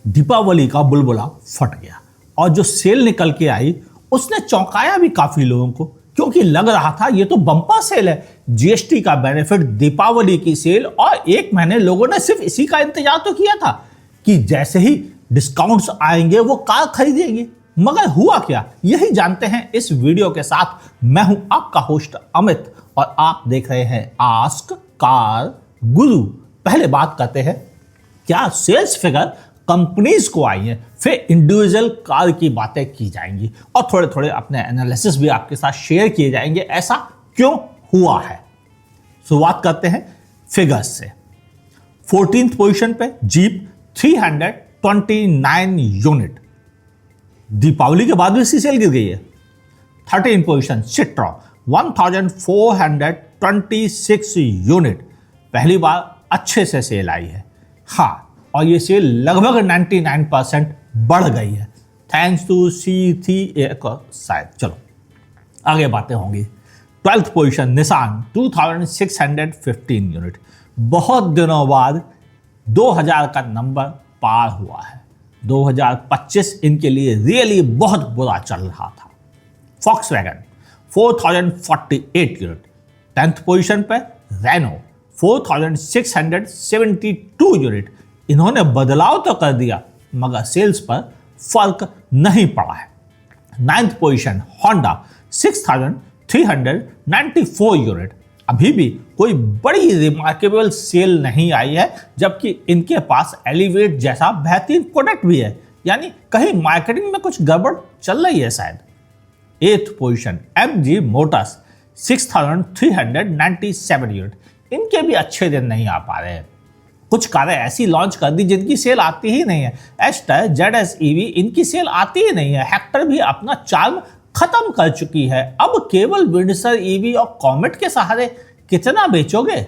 दीपावली का बुलबुला फट गया और जो सेल निकल के आई उसने चौंकाया भी काफी लोगों को, क्योंकि लग रहा था ये तो बम्पर सेल है, जीएसटी का बेनिफिट, दीपावली की सेल, और एक महीने लोगों ने सिर्फ इसी का इंतजार तो किया था कि जैसे ही डिस्काउंट्स आएंगे वो कार खरीदेंगे। मगर हुआ क्या, यही जानते हैं इस वीडियो के साथ। मैं हूं आपका होस्ट अमित और आप देख रहे हैं आस्क कार गुरु। पहले बात करते हैं क्या सेल्स फिगर कंपनीज को आई है, फिर इंडिविजुअल कार की बातें की जाएंगी और थोड़े थोड़े अपने एनालिसिस भी आपके साथ शेयर किए जाएंगे, ऐसा क्यों हुआ है। शुरुआत करते हैं फिगर्स से। 14th पोजीशन पे जीप 329 यूनिट, दीपावली के बाद भी इसकी सेल गिर गई है। 13th पोजीशन सिट्रो 1426 यूनिट, पहली बार अच्छे से सेल आई है। हाँ, और ये सेल लगभग 99% बढ़ गई है थैंक्स टू C3 शायद। चलो आगे बातें होंगी। 12th पोजीशन निसान 2615 यूनिट, बहुत दिनों बाद 2000 का नंबर पार हुआ है। 2025 इनके लिए रियली बहुत बुरा चल रहा था। फॉक्सवैगन 4048 यूनिट, 10th पोजीशन पे रेनो 4672 यूनिट। इन्होंने बदलाव तो कर दिया मगर सेल्स पर फर्क नहीं पड़ा है। 9th पोजीशन होंडा 6394 यूनिट, अभी भी कोई बड़ी रिमार्केबल सेल नहीं आई है, जबकि इनके पास एलिवेट जैसा बेहतरीन प्रोडक्ट भी है, यानी कहीं मार्केटिंग में कुछ गड़बड़ चल रही है शायद। 8th position MG Motors 6397 unit, इनके भी अच्छे दिन नहीं आ पा रहे हैं। कुछ कारें ऐसी लॉन्च कर दी जिनकी सेल आती ही नहीं है। एस्टर ZS EV, इनकी सेल आती ही नहीं है। हेक्टर भी अपना चार्म खत्म कर चुकी है। अब केवल विंडसर EV और कॉमेट के सहारे कितना बेचोगे?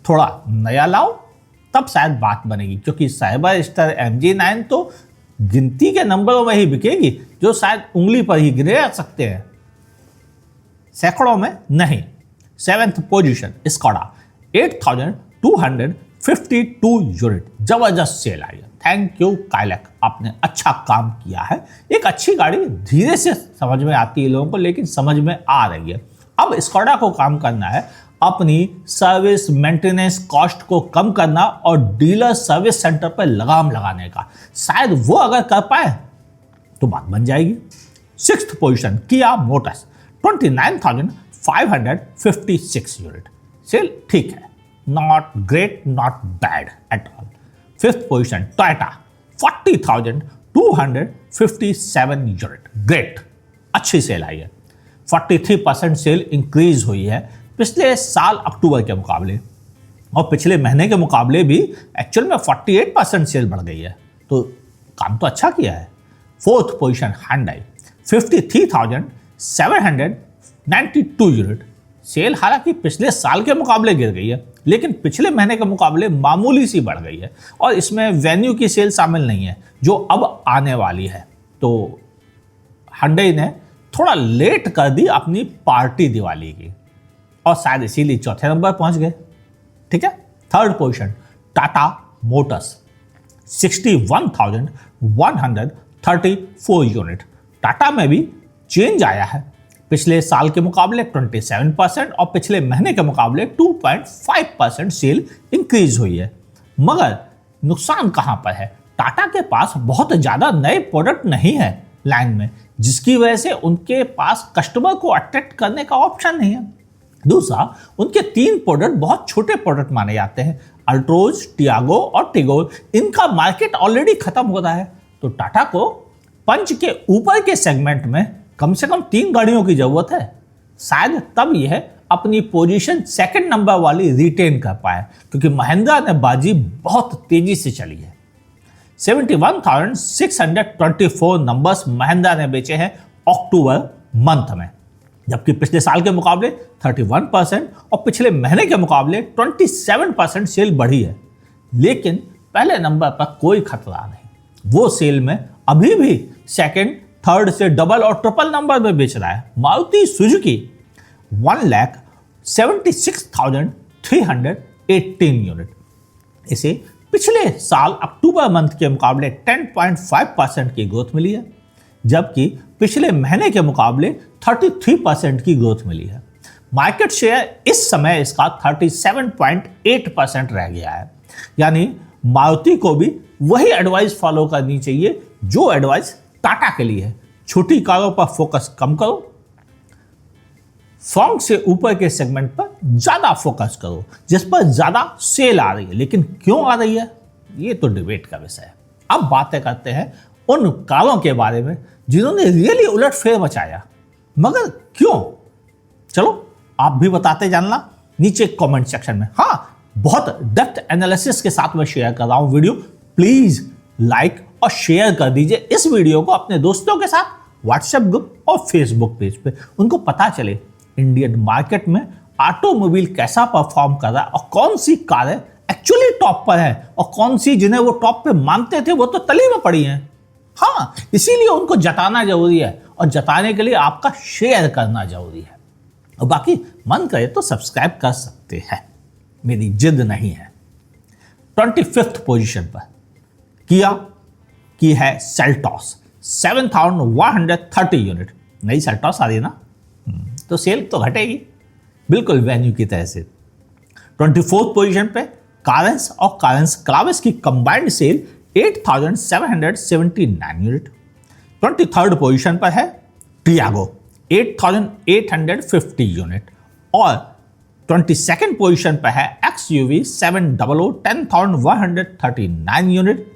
थोड़ा नया लाओ तब शायद बात बनेगी, क्योंकि साइबर स्टार MG9 तो गिनती के नंबरों में ही बिकेगी, जो शायद उंगली पर ही गिने जा सकते हैं, सैकड़ों में नहीं। 7th पोजीशन स्कोडा 8252 यूनिट, जबरदस्त सेल आई है। थैंक यू काइलैक, आपने अच्छा काम किया है। एक अच्छी गाड़ी धीरे से समझ में आती है लोगों को, लेकिन समझ में आ रही है। अब स्कोडा को काम करना है अपनी सर्विस मेंटेनेंस कॉस्ट को कम करना और डीलर सर्विस सेंटर पर लगाम लगाने का। शायद वो अगर कर पाए तो बात बन जाएगी। 6th पोजीशन किया मोटर्स 29556 यूनिट, सेल ठीक है, not great not bad at all. 5th position Toyota 40257 unit, great, अच्छी सेल आई है। 43% सेल इंक्रीज हुई है पिछले साल अक्टूबर के मुकाबले, और पिछले महीने के मुकाबले भी एक्चुअल में 48% सेल बढ़ गई है, तो काम तो अच्छा किया है। 4th position Hyundai 53,792 unit, cell हालांकि पिछले साल के मुकाबले गिर गई है, लेकिन पिछले महीने के मुकाबले मामूली सी बढ़ गई है, और इसमें वेन्यू की सेल शामिल नहीं है जो अब आने वाली है। तो Hyundai ने थोड़ा लेट कर दी अपनी पार्टी दिवाली की, और शायद इसीलिए चौथे नंबर पहुंच गए। ठीक है। 3rd position Tata Motors 61,134 unit, Tata में भी चेंज आया है। पिछले साल के मुकाबले 27% और पिछले महीने के मुकाबले 2.5% सेल इंक्रीज हुई है। मगर नुकसान कहां पर है? टाटा के पास बहुत ज़्यादा नए प्रोडक्ट नहीं है लाइन में, जिसकी वजह से उनके पास कस्टमर को अट्रैक्ट करने का ऑप्शन नहीं है। दूसरा, उनके 3 प्रोडक्ट बहुत छोटे प्रोडक्ट माने जाते हैं, अल्ट्रोज, टियागो और टिगोर। इनका मार्केट ऑलरेडी खत्म हो रहा है, तो टाटा को पंच के ऊपर के सेगमेंट में कम से कम 3 गाड़ियों की जरूरत है। शायद तब यह अपनी पोजीशन 2nd नंबर वाली रिटेन कर पाए, क्योंकि महिंद्रा ने बाजी बहुत तेजी से चली है। 71,624 नंबर्स महिंद्रा ने बेचे हैं अक्टूबर मंथ में, जबकि पिछले साल के मुकाबले 31% और पिछले महीने के मुकाबले 27% सेल बढ़ी है। लेकिन पहले नंबर पर कोई खतरा नहीं, वो सेल में अभी भी 2nd, 3rd से डबल और ट्रिपल नंबर में बेच रहा है। मारुति सुजुकी 1,76,318 यूनिट, इसे पिछले साल अक्टूबर मंथ के मुकाबले 10.5% की ग्रोथ मिली है, जबकि पिछले महीने के मुकाबले 33% की ग्रोथ मिली है। मार्केट शेयर इस समय इसका 37.8% रह गया है। यानी मारुति को भी वही एडवाइस फॉलो करनी चाहिए जो एडवाइस टाटा के लिए है। छोटी कारों पर फोकस कम करो, फ्रंट से ऊपर के सेगमेंट पर ज्यादा फोकस करो जिस पर ज्यादा सेल आ रही है। लेकिन क्यों आ रही है ये तो डिबेट का विषय है। अब बातें करते हैं उन कारों के बारे में जिन्होंने रियली उलटफेर मचाया, मगर क्यों? चलो आप भी बताते जानना नीचे कमेंट सेक्शन में। हाँ, बहुत डेप्थ एनालिसिस के साथ मैं शेयर कर रहा हूं वीडियो। प्लीज लाइक और शेयर कर दीजिए इस वीडियो को अपने दोस्तों के साथ व्हाट्सएप ग्रुप और फेसबुक पेज पे। उनको पता चले इंडियन मार्केट में ऑटोमोबाइल कैसा परफॉर्म कर रहा है और कौन सी कारें एक्चुअली टॉप पर है और कौन सी जिन्हें वो टॉप पे मानते थे वो तो तली में पड़ी हैं। हाँ, इसीलिए उनको जताना जरूरी है और जताने के लिए आपका शेयर करना जरूरी है। और बाकी मन करे तो सब्सक्राइब कर सकते हैं, मेरी जिद नहीं है। 25th पोजीशन पर किया की है सेल्टॉस, 7130 यूनिट। नई सेल्टॉस आ रही है ना, तो सेल तो घटेगी बिल्कुल वेन्यू की तरह से। 24th पोजीशन पे कारेंस और कारेंस क्लाविस की combined cell 8779 unit. 23rd position पर है टियागो 8850 यूनिट और 22nd पोजीशन पर है XUV 700 10139 यूनिट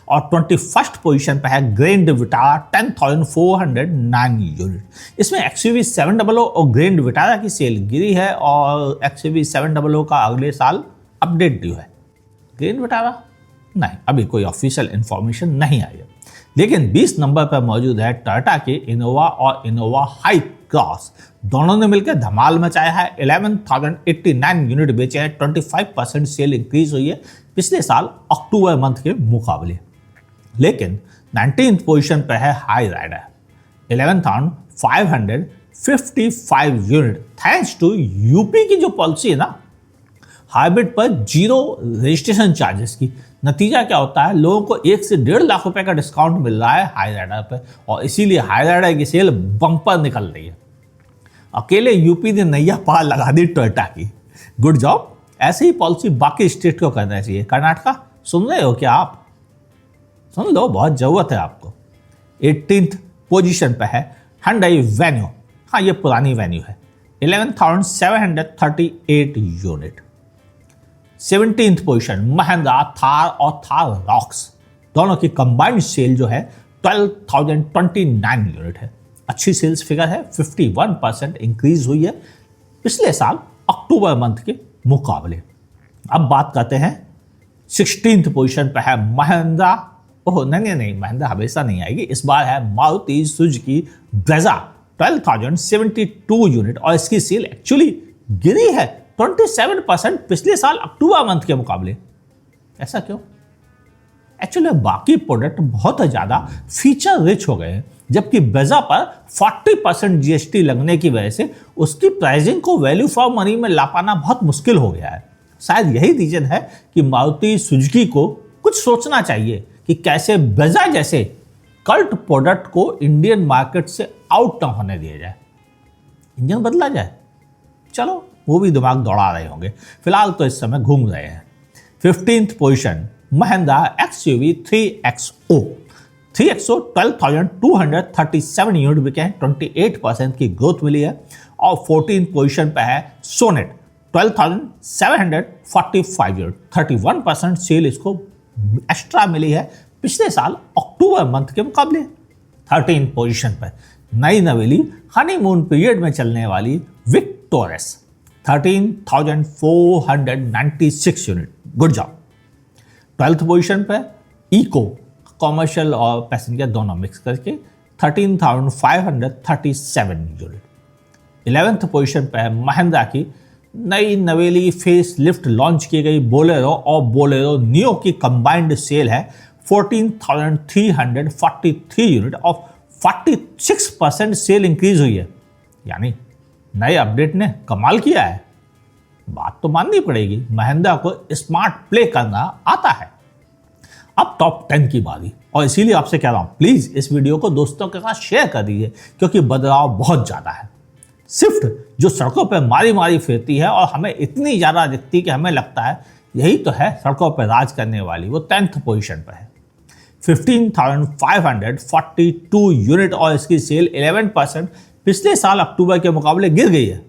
और 21st पोजीशन पर है ग्रैंड विटारा 10409 यूनिट। इसमें XUV 700 और ग्रैंड विटारा की सेल गिरी है और XUV 700 का अगले साल अपडेट ड्यू है। ग्रैंड विटारा नहीं, अभी कोई ऑफिशियल इंफॉर्मेशन नहीं आई है। लेकिन 20 नंबर पर मौजूद है टोयोटा के इनोवा और इनोवा हाई क्रॉस। दोनों ने मिलकर धमाल मचाया है। 11,089 यूनिट बेचे हैं। 25% सेल इंक्रीज हुई है पिछले साल अक्टूबर मंथ के मुकाबले। लेकिन 19th पोजीशन पर है Hyryder 11,555 unit. Thanks to UP की जो पॉलिसी है ना, हाइब्रिड पर जीरो रजिस्ट्रेशन चार्जेस की, नतीजा क्या होता है, लोगों को 1 से 1.5 लाख रुपए का डिस्काउंट मिल रहा है हाई राइडर पर और इसीलिए हाई राइडर की सेल बम्पर निकल रही है। अकेले यूपी ने नैया पार लगा दी टोयोटा की। Good job. ऐसे ही पॉलिसी बाकी स्टेट को करना चाहिए। कर्नाटका सुन रहे हो क्या आप? सुन लो, बहुत जरूरत है आपको। 18th पोजीशन पर है Hyundai Venue। हाँ, ये पुरानी वेन्यू है। 11,738 unit. 17th position Mahindra Thar और थार रॉक्स, दोनों की कंबाइंड सेल जो है 12,029 यूनिट है। अच्छी सेल्स फिगर है। 51% इंक्रीज हुई है पिछले साल अक्टूबर मंथ के मुकाबले। अब बात करते हैं 16th पोजीशन पर है महिंद्रा। ओह नहीं, महिंद्रा हमेशा नहीं आएगी, इस बार है मारुति सुजुकी ब्रेजा 12,072 यूनिट और इसकी सेल एक्चुअली गिरी है 27% पिछले साल अक्टूबर मंथ के मुकाबले। ऐसा क्यों? एक्चुअली बाकी प्रोडक्ट बहुत ज़्यादा फीचर रिच हो गए हैं, जबकि ब्रेजा पर 40% जीएसटी लगने की वजह से उसकी प्राइसिंग को वैल्यू फॉर मनी में ला पाना बहुत मुश्किल हो गया है। शायद यही रीजन है कि मारुति सुजुकी को कुछ सोचना चाहिए कि कैसे ब्रेजा जैसे कल्ट प्रोडक्ट को इंडियन मार्केट से आउट न होने दिया जाए, इंजन बदला जाए। चलो, वो भी दिमाग दौड़ा रहे होंगे, फिलहाल तो इस समय घूम रहे हैं। 15th position Mahindra XUV 3XO 12,237 unit बिके हैं। 28% की ग्रोथ मिली है और 14th पोजीशन पे है सोनेट 12,745 यूनिट। 31% सेल इसको एक्स्ट्रा मिली है पिछले साल अक्टूबर मंथ के मुकाबले। 13th पोजीशन पर नई नवेली हनीमून पीरियड में चलने वाली विक्टोरस 13,496 unit. Good job. 12th position पर इको कॉमर्शियल और पैसेंजर दोनों मिक्स करके 13,537 यूनिट। 11th पोजीशन पर है महिंद्रा की नई नवेली फेस लिफ्ट लॉन्च की गई बोलेरो और बोलेरो नियो की कंबाइंड सेल है 14,343 यूनिट और 46% सेल इंक्रीज हुई है। यानी नए अपडेट ने कमाल किया है। बात तो माननी पड़ेगी, महिंद्रा को स्मार्ट प्ले करना आता है। अब टॉप 10 की बारी, और इसीलिए आपसे कह रहा हूं प्लीज इस वीडियो को दोस्तों के साथ शेयर कर दीजिए, क्योंकि बदलाव बहुत ज्यादा है। स्विफ्ट जो सड़कों पर मारी मारी फिरती है और हमें इतनी ज्यादा दिखती कि हमें लगता है यही तो है सड़कों पर राज करने वाली, वो 10th पोजीशन पर है। 15,542 यूनिट और इसकी सेल 11% पिछले साल अक्टूबर के मुकाबले गिर गई है।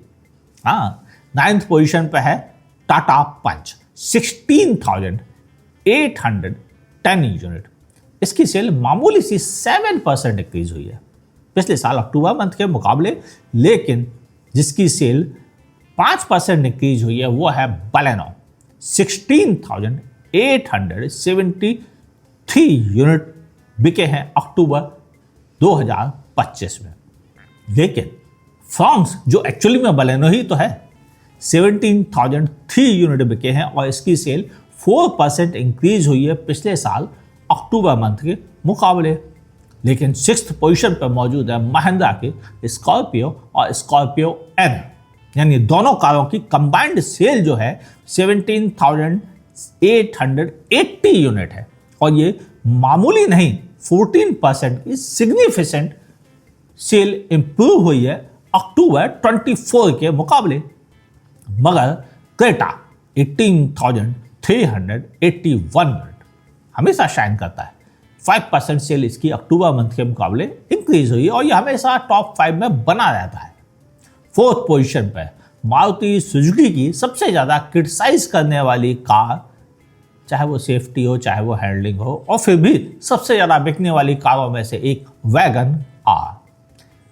हाँ, 9th पोजीशन पर है टाटा पंच 16,810 यूनिट, इसकी सेल मामूली सी 7% इंक्रीज हुई है पिछले साल अक्टूबर मंथ के मुकाबले। लेकिन जिसकी सेल 5% इंक्रीज हुई है वो है बलेनो 16,873 यूनिट बिके हैं अक्टूबर 2025 में। लेकिन फ्रांस जो एक्चुअली में बलेनो ही तो है 17,003 यूनिट बिके हैं और इसकी सेल 4% इंक्रीज हुई है पिछले साल अक्टूबर मंथ के मुकाबले। लेकिन 6th पोजीशन पर मौजूद है महिंद्रा की स्कॉर्पियो और स्कॉर्पियो एन, यानी दोनों कारों की कंबाइंड सेल जो है 17,880 यूनिट है और ये मामूली नहीं 14% की सिग्निफिकेंट सेल इंप्रूव हुई है अक्टूबर 24 के मुकाबले। मगर क्रेटा 18,381 यूनिट हमेशा शाइन करता है, 5% सेल इसकी अक्टूबर मंथ के मुकाबले इंक्रीज हुई और ये हमेशा टॉप 5 में बना रहता है। 4th पोजीशन पर मारुति सुजुकी की सबसे ज्यादा क्रिटिसाइज करने वाली कार, चाहे वो सेफ्टी हो चाहे वो हैंडलिंग हो, और फिर भी सबसे ज्यादा बिकने वाली कारों में से एक wagon R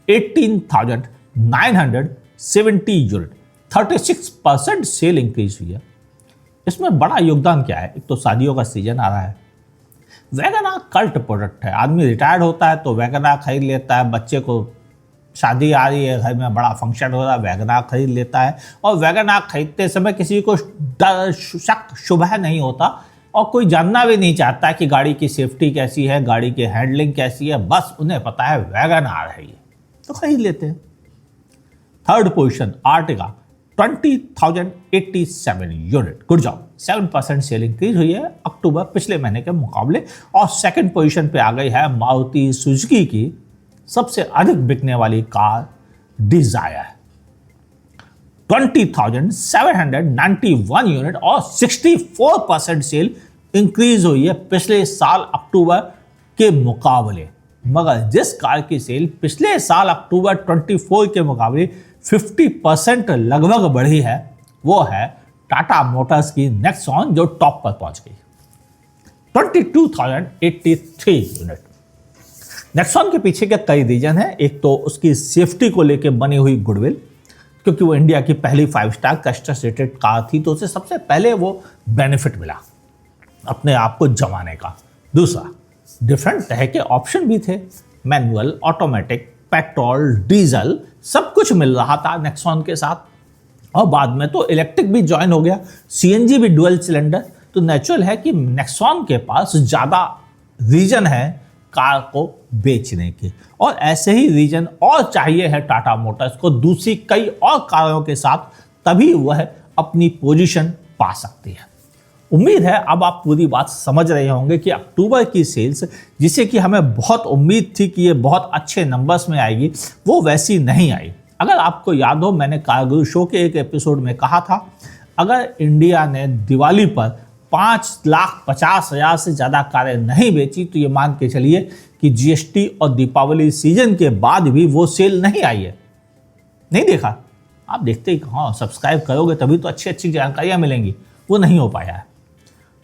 18,970 unit, 36% sale increase हुई है। इसमें बड़ा योगदान क्या है, एक तो शादियों का सीजन आ रहा है, वैगन आर कल्ट प्रोडक्ट है, आदमी रिटायर्ड होता है तो वैगन आर खरीद लेता है, बच्चे को शादी आ रही है, घर में बड़ा फंक्शन हो रहा है, वैगन आर खरीद लेता है और वैगन आर खरीदते समय किसी को डर शक शुबह नहीं होता और कोई जानना भी नहीं चाहता कि गाड़ी की सेफ्टी कैसी है, गाड़ी की हैंडलिंग कैसी है, बस उन्हें पता है वैगन आर है ये, तो खरीद लेते हैं। 3rd position Ertiga 20,087 unit, good job, 7% sale increase हुई है अक्टूबर पिछले महीने के मुकाबले। और 2nd पोजीशन पे आ गई है मारुति सुजुकी की सबसे अधिक बिकने वाली कार डिजायर 20,791 यूनिट और 64% सेल इंक्रीज हुई है पिछले साल अक्टूबर के मुकाबले। मगर जिस कार की सेल पिछले साल अक्टूबर 24 के मुकाबले 50% लगभग बढ़ी है वो है टाटा मोटर्स की नेक्सॉन, जो टॉप पर पहुंच गई 22,083 यूनिट। नेक्सॉन के पीछे के कई रीजन है, एक तो उसकी सेफ्टी को लेकर बनी हुई गुडविल, क्योंकि वो इंडिया की पहली 5 स्टार कस्टमर रेटेड कार थी तो उसे सबसे पहले वो बेनिफिट मिला अपने आप को जमाने का। दूसरा, डिफरेंट तरह के ऑप्शन भी थे, मैनुअल, ऑटोमेटिक, पेट्रोल, डीजल, सब कुछ मिल रहा था नेक्सॉन के साथ। और बाद में तो इलेक्ट्रिक भी ज्वाइन हो गया, सीएनजी भी डुअल सिलेंडर, तो नेचुरल है कि नेक्सॉन के पास ज़्यादा रीजन है कार को बेचने के, और ऐसे ही रीजन और चाहिए है टाटा मोटर्स को दूसरी कई और कारों के साथ, तभी वह अपनी पोजीशन पा सकती है। उम्मीद है अब आप पूरी बात समझ रहे होंगे कि अक्टूबर की सेल्स, जिसे कि हमें बहुत उम्मीद थी कि ये बहुत अच्छे नंबर्स में आएगी, वो वैसी नहीं आई। अगर आपको याद हो, मैंने कार गुरु शो के एक एपिसोड में कहा था, अगर इंडिया ने दिवाली पर 5,50,000 से ज़्यादा कारें नहीं बेची तो ये मान के चलिए कि जीएसटी और दीपावली सीजन के बाद भी वो सेल नहीं आई है। नहीं देखा? आप देखते ही हाँ, सब्सक्राइब करोगे तभी तो अच्छी अच्छी जानकारियाँ मिलेंगी, वो नहीं हो पाया है।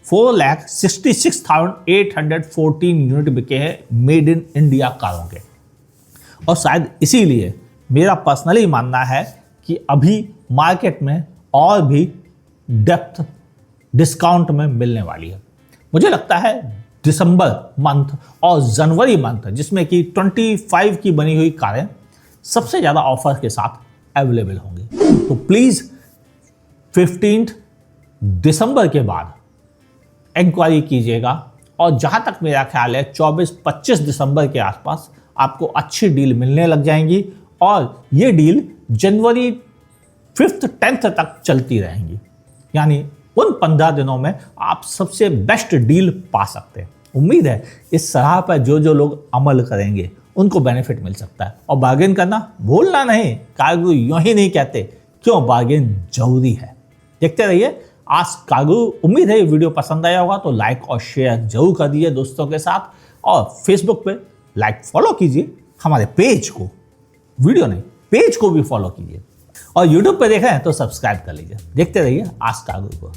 4,66,814 यूनिट बिके हैं मेड इन इंडिया कारों के, और शायद इसीलिए मेरा पर्सनली मानना है कि अभी मार्केट में और भी डेप्थ डिस्काउंट में मिलने वाली है। मुझे लगता है दिसंबर मंथ और जनवरी मंथ, जिसमें कि 25 की बनी हुई कारें सबसे ज़्यादा ऑफर के साथ अवेलेबल होंगी, तो प्लीज़ 15 दिसंबर के बाद इंक्वायरी कीजिएगा, और जहाँ तक मेरा ख्याल है 24-25 दिसंबर के आसपास आपको अच्छी डील मिलने लग जाएंगी, और ये डील जनवरी 5th 10th तक चलती रहेंगी। यानी उन 15 दिनों में आप सबसे बेस्ट डील पा सकते हैं। उम्मीद है इस सलाह पर जो जो लोग अमल करेंगे उनको बेनिफिट मिल सकता है। और बार्गेन करना भूलना नहीं, कार्गो यूं ही नहीं कहते, क्यों बार्गेन जरूरी है। देखते रहिए आस्क कार्गो। उम्मीद है ये वीडियो पसंद आया होगा तो लाइक और शेयर जरूर कर दीजिए दोस्तों के साथ, और फेसबुक पे लाइक फॉलो कीजिए हमारे पेज को, वीडियो नहीं पेज को भी फॉलो कीजिए, और यूट्यूब पे देख रहे हैं तो सब्सक्राइब कर लीजिए। देखते रहिए आस्क कार्गो को।